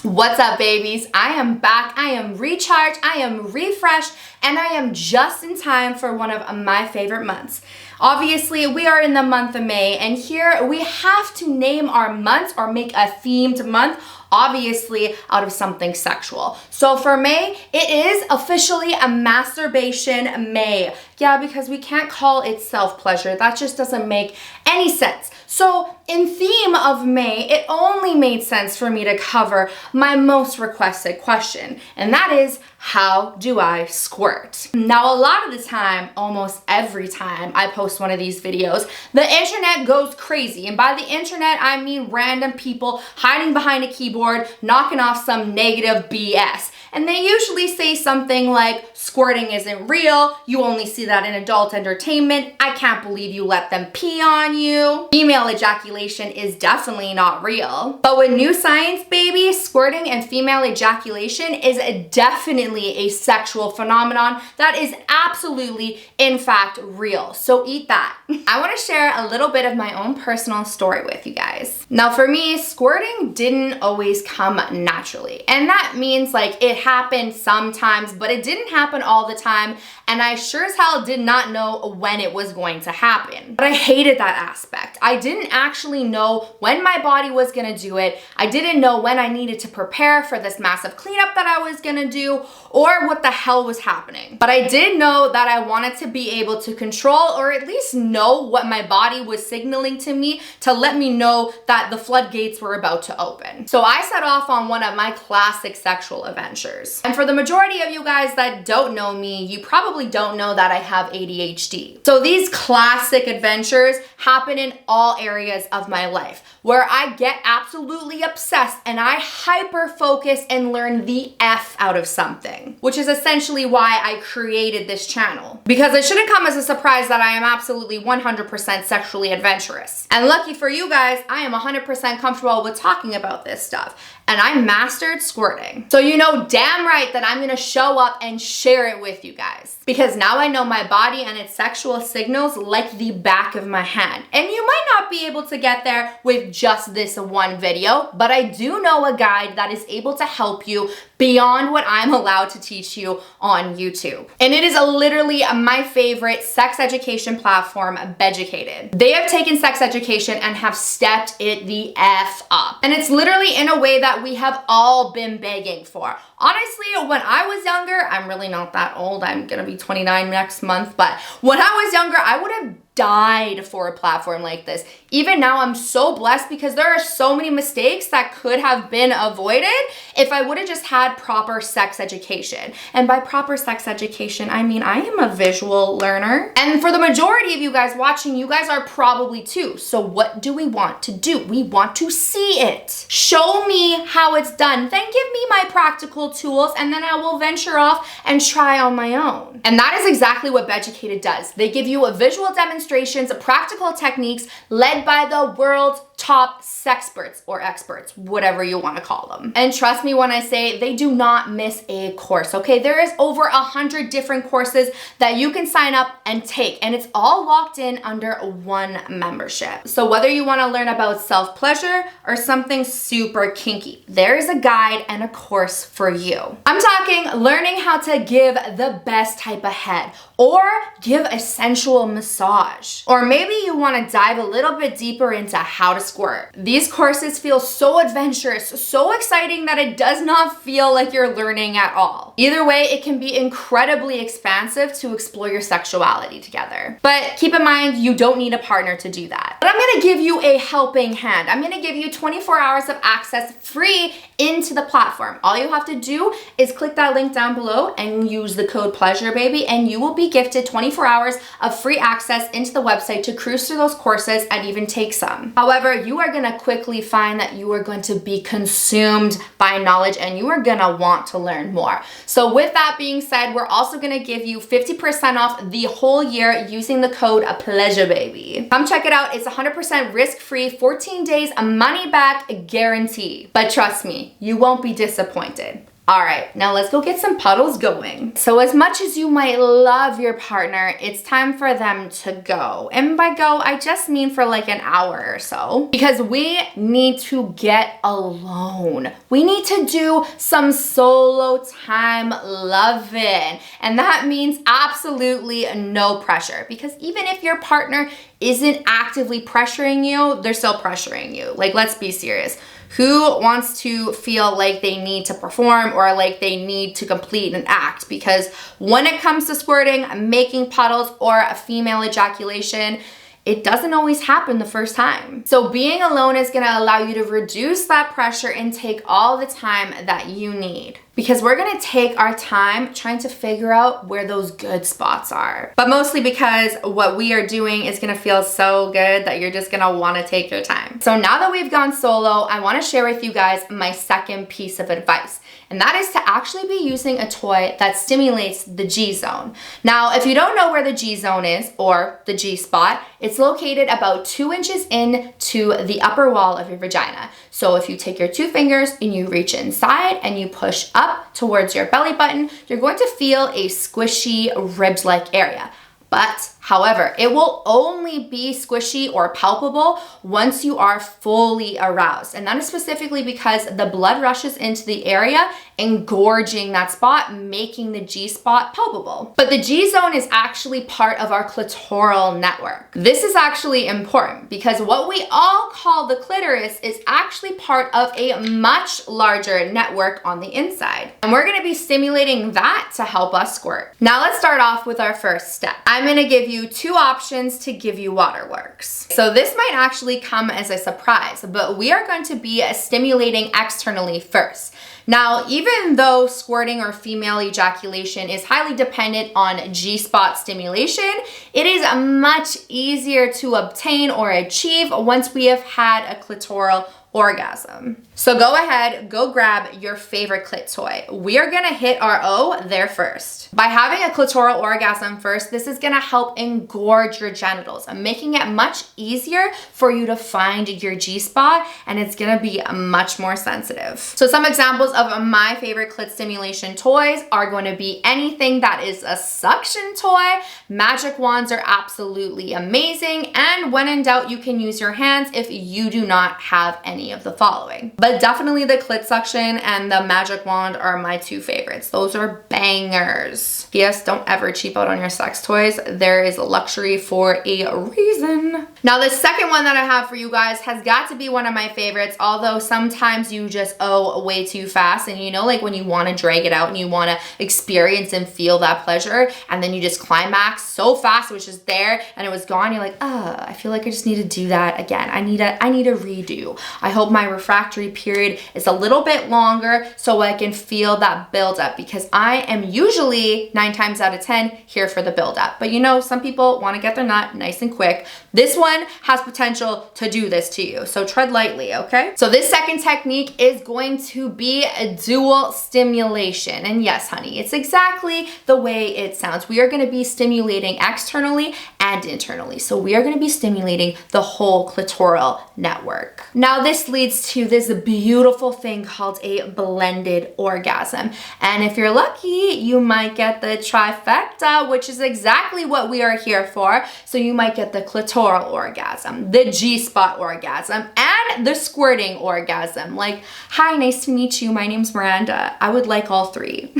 What's up, babies? I am back, I am recharged, I am refreshed, and I am just in time for one of my favorite months. Obviously, we are in the month of May, and here we have to name our month or make a themed month, obviously out of something sexual. So for May, it is officially a masturbation May. Yeah, because we can't call it self-pleasure. That just doesn't make any sense. So in theme of May, it only made sense for me to cover my most requested question, and that is, how do I squirt? Now, a lot of the time, almost every time I post one of these videos, the internet goes crazy. And by the internet, I mean random people hiding behind a keyboard, knocking off some negative BS. And they usually say something like, squirting isn't real, you only see that in adult entertainment, I can't believe you let them pee on you. Female ejaculation is definitely not real. But with new science, baby, squirting and female ejaculation is definitely a sexual phenomenon that is absolutely, in fact, real. So eat that. I want to share a little bit of my own personal story with you guys. Now, for me, squirting didn't always come naturally. And that means like it happened sometimes, but it didn't happen all the time. And I sure as hell did not know when it was going to happen. But I hated that aspect. I didn't actually know when my body was gonna do it. I didn't know when I needed to prepare for this massive cleanup that I was gonna do, or what the hell was happening. But I did know that I wanted to be able to control, or at least know what my body was signaling to me to let me know that the floodgates were about to open. So I set off on one of my classic sexual adventures. And for the majority of you guys that don't know me, you probably don't know that I have ADHD. So these classic adventures happen in all areas of my life, where I get absolutely obsessed and I hyper focus and learn the F out of something, which is essentially why I created this channel. Because it shouldn't come as a surprise that I am absolutely 100% sexually adventurous. And lucky for you guys, I am 100% comfortable with talking about this stuff. And I mastered squirting. So you know damn right that I'm gonna show up and share it with you guys. Because now I know my body and its sexual signals like the back of my hand. And you might not be able to get there with just this one video, but I do know a guide that is able to help you beyond what I'm allowed to teach you on YouTube. And it is literally my favorite sex education platform, Beducated. They have taken sex education and have stepped it the F up. And it's literally in a way that we have all been begging for. Honestly, when I was younger, I'm really not that old, I'm gonna be 29 next month, but when I was younger, I would have died for a platform like this. Even now, I'm so blessed because there are so many mistakes that could have been avoided if I would have just had proper sex education. And by proper sex education, I mean I am a visual learner. And for the majority of you guys watching, you guys are probably too. So what do we want to do? We want to see it. Show me how it's done. Then give me my practical tools and then I will venture off and try on my own. And that is exactly what Beducated does. They give you a visual demonstrations, practical techniques led by the world's top sexperts or experts, whatever you want to call them. And trust me when I say they do not miss a course, okay? There is over 100 different courses that you can sign up and take, and it's all locked in under one membership. So whether you want to learn about self-pleasure or something super kinky, there is a guide and a course for you. I'm talking learning how to give the best type of head, or give a sensual massage. Or maybe you want to dive a little bit deeper into how to squirt. These courses feel so adventurous, so exciting that it does not feel like you're learning at all. Either way, it can be incredibly expansive to explore your sexuality together. But keep in mind, you don't need a partner to do that. But I'm gonna give you a helping hand. I'm gonna give you 24 hours of access free into the platform. All you have to do is click that link down below and use the code PLEASUREBABY, and you will be gifted 24 hours of free access into the website to cruise through those courses and even take some. However, you are gonna quickly find that you are going to be consumed by knowledge and you are gonna want to learn more. So with that being said, we're also gonna give you 50% off the whole year using the code PLEASUREBABY. Come check it out. It's 100% risk-free, 14 days, a money-back guarantee. But trust me, you won't be disappointed. All right, now let's go get some puddles going. So as much as you might love your partner, it's time for them to go. And by go, I just mean for like an hour or so, because we need to get alone. We need to do some solo time loving. And that means absolutely no pressure, because even if your partner isn't actively pressuring you, they're still pressuring you. Like, let's be serious. Who wants to feel like they need to perform or like they need to complete an act? Because when it comes to squirting, making puddles, or a female ejaculation, it doesn't always happen the first time. So being alone is gonna allow you to reduce that pressure and take all the time that you need. Because we're gonna take our time trying to figure out where those good spots are. But mostly because what we are doing is gonna feel so good that you're just gonna wanna take your time. So now that we've gone solo, I wanna share with you guys my second piece of advice. And that is to actually be using a toy that stimulates the G zone. Now, if you don't know where the G zone is, or the G spot, it's located about 2 inches into the upper wall of your vagina. So if you take your 2 fingers and you reach inside and you push up towards your belly button, you're going to feel a squishy rib-like area. But, however, it will only be squishy or palpable once you are fully aroused. And that is specifically because the blood rushes into the area, engorging that spot, making the G spot palpable. But the G zone is actually part of our clitoral network. This is actually important because what we all call the clitoris is actually part of a much larger network on the inside. And we're gonna be stimulating that to help us squirt. Now let's start off with our first step. I'm gonna give you 2 options to give you waterworks. So this might actually come as a surprise, but we are going to be stimulating externally first. Now, even though squirting or female ejaculation is highly dependent on G-spot stimulation, it is much easier to obtain or achieve once we have had a clitoral orgasm. So go ahead, go grab your favorite clit toy. We are gonna hit our O there first. By having a clitoral orgasm first, this is gonna help engorge your genitals, making it much easier for you to find your G-spot, and it's gonna be much more sensitive. So some examples of my favorite clit stimulation toys are going to be anything that is a suction toy. Magic wands are absolutely amazing, and when in doubt, you can use your hands if you do not have any of the following. But definitely the clit suction and the magic wand are my 2 favorites. Those are bangers. Yes, don't ever cheap out on your sex toys. There is luxury for a reason. Now the second one that I have for you guys has got to be one of my favorites, although sometimes you just way too fast, and you know, like when you want to drag it out and you want to experience and feel that pleasure, and then you just climax so fast, which is there and it was gone. You're like, I feel like I just need to do that again. I need a redo. I hope my refractory period is a little bit longer so I can feel that buildup, because I am usually 9 times out of 10 here for the buildup. But you know, some people want to get their nut nice and quick. This one has potential to do this to you, so tread lightly, okay? So this second technique is going to be a dual stimulation. And yes, honey, it's exactly the way it sounds. We are going to be stimulating externally and internally. So we are going to be stimulating the whole clitoral network. Now this leads to this beautiful thing called a blended orgasm. And if you're lucky, you might get the trifecta, which is exactly what we are here for. So you might get the clitoral orgasm, the G-spot orgasm, and the squirting orgasm. Like, hi, nice to meet you. My name's Miranda. I would like all 3.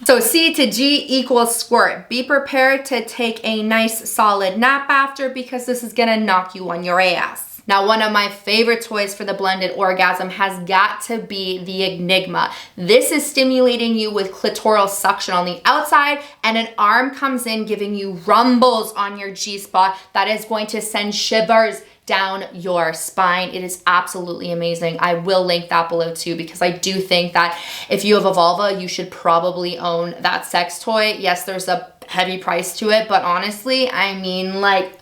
So C to G equals squirt. Be prepared to take a nice solid nap after, because this is gonna knock you on your ass. Now, one of my favorite toys for the blended orgasm has got to be the Enigma. This is stimulating you with clitoral suction on the outside, and an arm comes in giving you rumbles on your G-spot that is going to send shivers down your spine. It is absolutely amazing. I will link that below too, because I do think that if you have a vulva, you should probably own that sex toy. Yes, there's a heavy price to it, but honestly, I mean, like,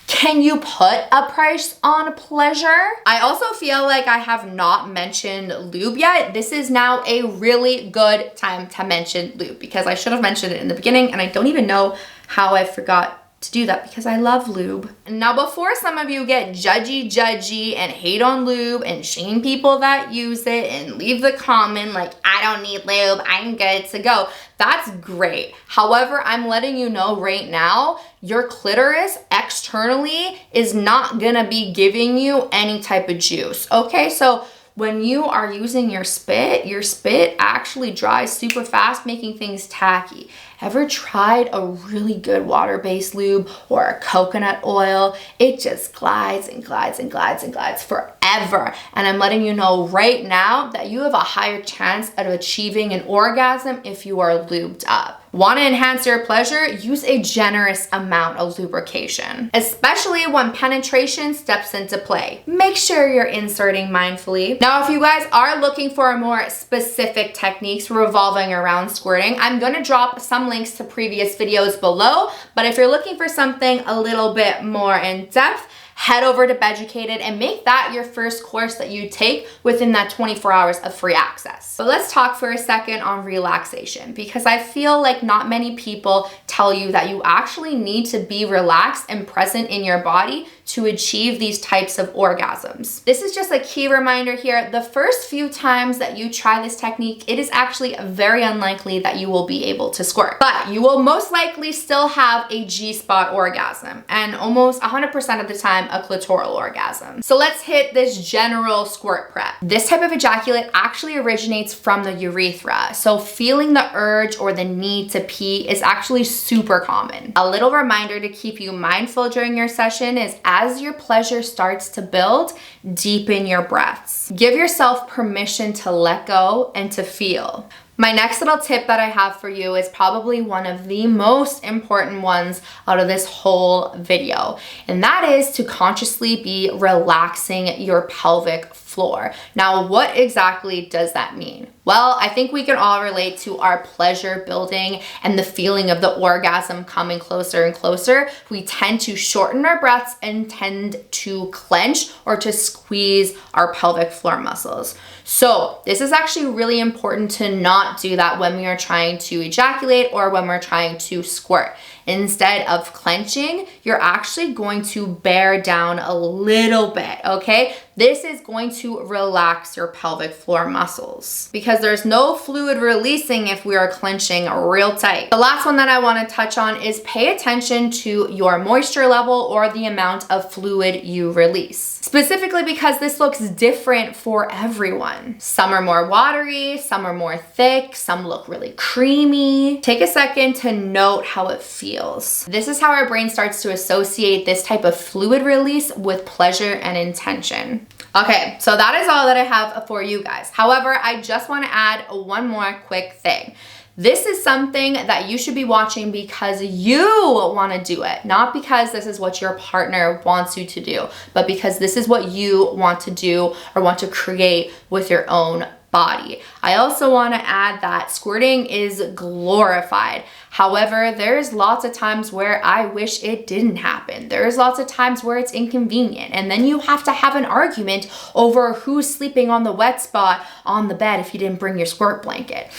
can you put a price on pleasure? I also feel like I have not mentioned lube yet. This is now a really good time to mention lube, because I should have mentioned it in the beginning, and I don't even know how I forgot to do that because I love lube. Now, before some of you get judgy and hate on lube and shame people that use it and leave the comment like, I don't need lube, I'm good to go, that's great. However, I'm letting you know right now, your clitoris externally is not gonna be giving you any type of juice, okay? So when you are using your spit actually dries super fast, making things tacky. Ever tried a really good water-based lube or a coconut oil? It just glides and glides and glides and glides forever. And I'm letting you know right now that you have a higher chance of achieving an orgasm if you are lubed up. Want to enhance your pleasure? Use a generous amount of lubrication, especially when penetration steps into play. Make sure you're inserting mindfully. Now, if you guys are looking for more specific techniques revolving around squirting, I'm going to drop some links to previous videos below, but if you're looking for something a little bit more in depth, head over to Beducated and make that your first course that you take within that 24 hours of free access. But let's talk for a second on relaxation, because I feel like not many people tell you that you actually need to be relaxed and present in your body to achieve these types of orgasms. This is just a key reminder here. The first few times that you try this technique, it is actually very unlikely that you will be able to squirt, but you will most likely still have a G-spot orgasm and almost 100% of the time a clitoral orgasm. So let's hit this general squirt prep. This type of ejaculate actually originates from the urethra. So feeling the urge or the need to pee is actually super common. A little reminder to keep you mindful during your session is as your pleasure starts to build, deepen your breaths. Give yourself permission to let go and to feel. My next little tip that I have for you is probably one of the most important ones out of this whole video, and that is to consciously be relaxing your pelvic floor. Now, what exactly does that mean? Well, I think we can all relate to our pleasure building and the feeling of the orgasm coming closer and closer. We tend to shorten our breaths and tend to clench or to squeeze our pelvic floor muscles. So this is actually really important to not do that when we are trying to ejaculate or when we're trying to squirt. Instead of clenching, you're actually going to bear down a little bit, okay? This is going to relax your pelvic floor muscles because there's no fluid releasing if we are clenching real tight. The last one that I want to touch on is pay attention to your moisture level or the amount of fluid you release. Specifically because this looks different for everyone. Some are more watery, some are more thick, some look really creamy. Take a second to note how it feels. This is how our brain starts to associate this type of fluid release with pleasure and intention. Okay, so that is all that I have for you guys. However, I just want to add one more quick thing. This is something that you should be watching because you want to do it, not because this is what your partner wants you to do, but because this is what you want to do or want to create with your own body. I also want to add that squirting is glorified. However, there's lots of times where I wish it didn't happen. There's lots of times where it's inconvenient, and then you have to have an argument over who's sleeping on the wet spot on the bed if you didn't bring your squirt blanket.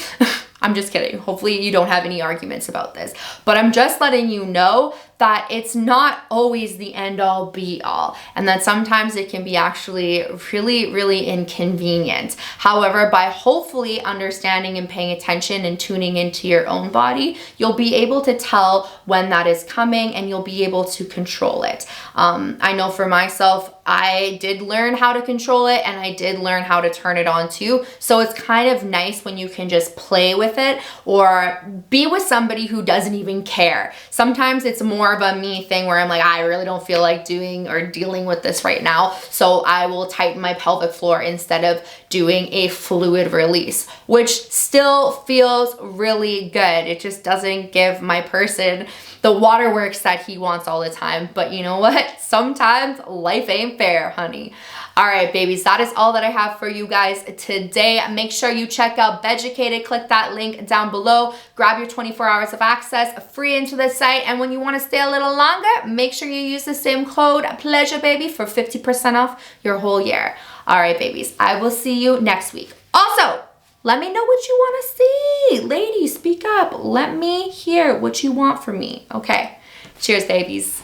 I'm just kidding. Hopefully you don't have any arguments about this, but I'm just letting you know that it's not always the end all be all, and that sometimes it can be actually really, really inconvenient. However, by hopefully understanding and paying attention and tuning into your own body, you'll be able to tell when that is coming and you'll be able to control it. I know for myself, I did learn how to control it and I did learn how to turn it on too. So it's kind of nice when you can just play with it or be with somebody who doesn't even care. Sometimes it's more of a me thing where I'm like, I really don't feel like doing or dealing with this right now. So I will tighten my pelvic floor instead of doing a fluid release, which still feels really good. It just doesn't give my person the waterworks that he wants all the time. But you know what? Sometimes life ain't fair, honey. All right, babies, that is all that I have for you guys today. Make sure you check out Beducated. Click that link down below. Grab your 24 hours of access free into the site. And when you want to stay a little longer, make sure you use the same code PLEASUREBABY for 50% off your whole year. All right, babies, I will see you next week. Also, let me know what you want to see. Ladies, speak up. Let me hear what you want from me, okay? Cheers, babies.